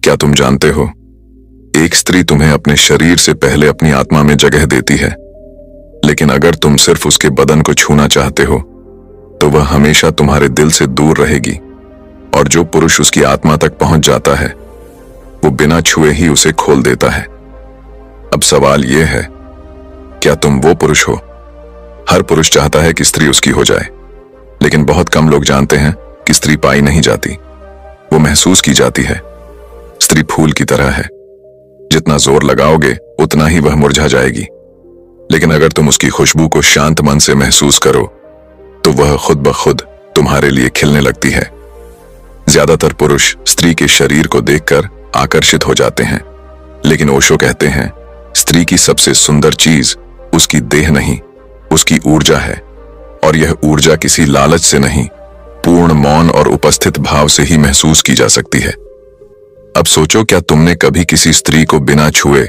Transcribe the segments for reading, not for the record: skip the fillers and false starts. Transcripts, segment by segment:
क्या तुम जानते हो, एक स्त्री तुम्हें अपने शरीर से पहले अपनी आत्मा में जगह देती है, लेकिन अगर तुम सिर्फ उसके बदन को छूना चाहते हो तो वह हमेशा तुम्हारे दिल से दूर रहेगी। और जो पुरुष उसकी आत्मा तक पहुंच जाता है वो बिना छुए ही उसे खोल देता है। अब सवाल यह है, क्या तुम वो पुरुष हो? हर पुरुष चाहता है कि स्त्री उसकी हो जाए, लेकिन बहुत कम लोग जानते हैं कि स्त्री पाई नहीं जाती, वो महसूस की जाती है। स्त्री फूल की तरह है, जितना जोर लगाओगे उतना ही वह मुरझा जाएगी, लेकिन अगर तुम उसकी खुशबू को शांत मन से महसूस करो तो वह खुद ब खुद तुम्हारे लिए खिलने लगती है। ज्यादातर पुरुष स्त्री के शरीर को देखकर आकर्षित हो जाते हैं, लेकिन ओशो कहते हैं स्त्री की सबसे सुंदर चीज उसकी देह नहीं, उसकी ऊर्जा है। और यह ऊर्जा किसी लालच से नहीं, पूर्ण मौन और उपस्थित भाव से ही महसूस की जा सकती है। अब सोचो, क्या तुमने कभी किसी स्त्री को बिना छुए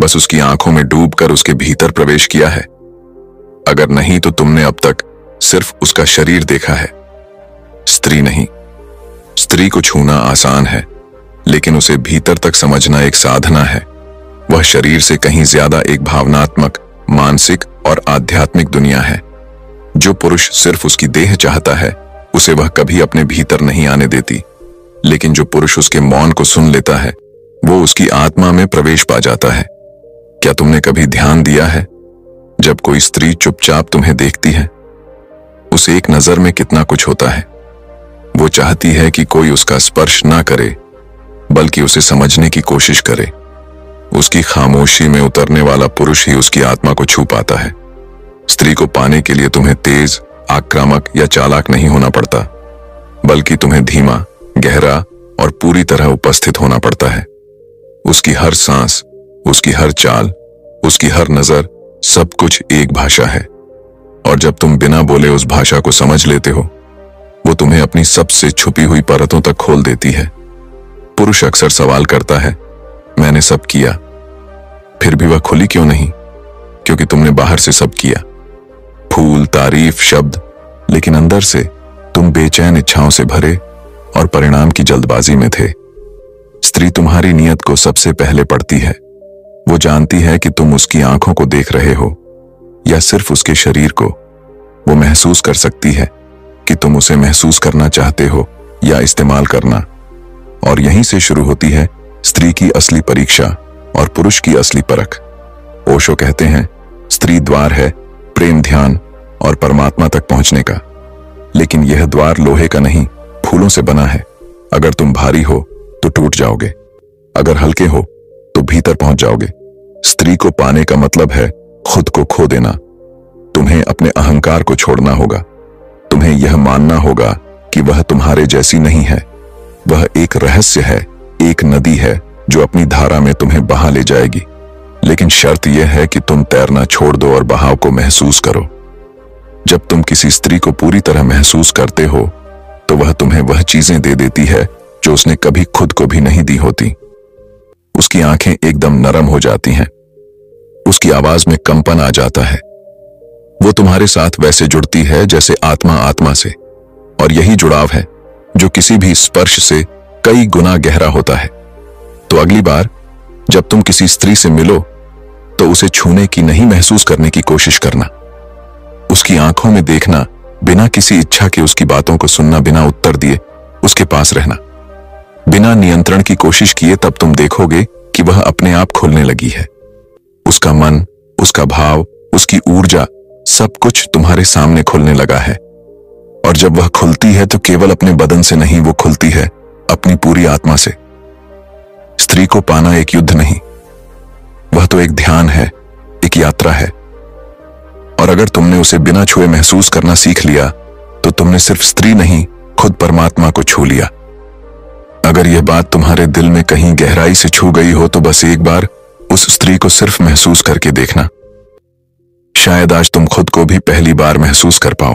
बस उसकी आंखों में डूबकर उसके भीतर प्रवेश किया है? अगर नहीं तो तुमने अब तक सिर्फ उसका शरीर देखा है, स्त्री नहीं। स्त्री को छूना आसान है, लेकिन उसे भीतर तक समझना एक साधना है। वह शरीर से कहीं ज्यादा एक भावनात्मक, मानसिक और आध्यात्मिक दुनिया है। जो पुरुष सिर्फ उसकी देह चाहता है उसे वह कभी अपने भीतर नहीं आने देती, लेकिन जो पुरुष उसके मौन को सुन लेता है वो उसकी आत्मा में प्रवेश पा जाता है। क्या तुमने कभी ध्यान दिया है, जब कोई स्त्री चुपचाप तुम्हें देखती है, उस एक नजर में कितना कुछ होता है? वो चाहती है कि कोई उसका स्पर्श ना करे, बल्कि उसे समझने की कोशिश करे। उसकी खामोशी में उतरने वाला पुरुष ही उसकी आत्मा को छू पाता है। स्त्री को पाने के लिए तुम्हें तेज, आक्रामक या चालाक नहीं होना पड़ता, बल्कि तुम्हें धीमा, गहरा और पूरी तरह उपस्थित होना पड़ता है। उसकी हर सांस, उसकी हर चाल, उसकी हर नजर, सब कुछ एक भाषा है। और जब तुम बिना बोले उस भाषा को समझ लेते हो, वो तुम्हें अपनी सबसे छुपी हुई परतों तक खोल देती है। पुरुष अक्सर सवाल करता है, मैंने सब किया, फिर भी वह खुली क्यों नहीं? क्योंकि तुमने बाहर से सब किया, फूल, तारीफ, शब्द, लेकिन अंदर से तुम बेचैन इच्छाओं से भरे और परिणाम की जल्दबाजी में थे। स्त्री तुम्हारी नीयत को सबसे पहले पढ़ती है। वो जानती है कि तुम उसकी आंखों को देख रहे हो या सिर्फ उसके शरीर को। वो महसूस कर सकती है कि तुम उसे महसूस करना चाहते हो या इस्तेमाल करना। और यहीं से शुरू होती है स्त्री की असली परीक्षा और पुरुष की असली परख। ओशो कहते हैं स्त्री द्वार है प्रेम, ध्यान और परमात्मा तक पहुंचने का, लेकिन यह द्वार लोहे का नहीं, फूलों से बना है। अगर तुम भारी हो तो टूट जाओगे, अगर हल्के हो तो भीतर पहुंच जाओगे। स्त्री को पाने का मतलब है खुद को खो देना। तुम्हें अपने अहंकार को छोड़ना होगा। तुम्हें यह मानना होगा कि वह तुम्हारे जैसी नहीं है। वह एक रहस्य है, एक नदी है जो अपनी धारा में तुम्हें बहा ले जाएगी, लेकिन शर्त यह है कि तुम तैरना छोड़ दो और बहाव को महसूस करो। जब तुम किसी स्त्री को पूरी तरह महसूस करते हो तो वह तुम्हें वह चीजें दे देती है जो उसने कभी खुद को भी नहीं दी होती। उसकी आंखें एकदम नरम हो जाती हैं, उसकी आवाज में कंपन आ जाता है। वो तुम्हारे साथ वैसे जुड़ती है जैसे आत्मा आत्मा से, और यही जुड़ाव है जो किसी भी स्पर्श से कई गुना गहरा होता है। तो अगली बार जब तुम किसी स्त्री से मिलो तो उसे छूने की नहीं, महसूस करने की कोशिश करना। उसकी आंखों में देखना, बिना किसी इच्छा के उसकी बातों को सुनना, बिना उत्तर दिए उसके पास रहना, बिना नियंत्रण की कोशिश किए। तब तुम देखोगे कि वह अपने आप खुलने लगी है। उसका मन, उसका भाव, उसकी ऊर्जा, सब कुछ तुम्हारे सामने खुलने लगा है। और जब वह खुलती है तो केवल अपने बदन से नहीं, वो खुलती है अपनी पूरी आत्मा से। स्त्री को पाना एक युद्ध नहीं, वह तो एक ध्यान है, एक यात्रा है। और अगर तुमने उसे बिना छुए महसूस करना सीख लिया तो तुमने सिर्फ स्त्री नहीं, खुद परमात्मा को छू लिया। अगर यह बात तुम्हारे दिल में कहीं गहराई से छू गई हो तो बस एक बार उस स्त्री को सिर्फ महसूस करके देखना। शायद आज तुम खुद को भी पहली बार महसूस कर पाओ।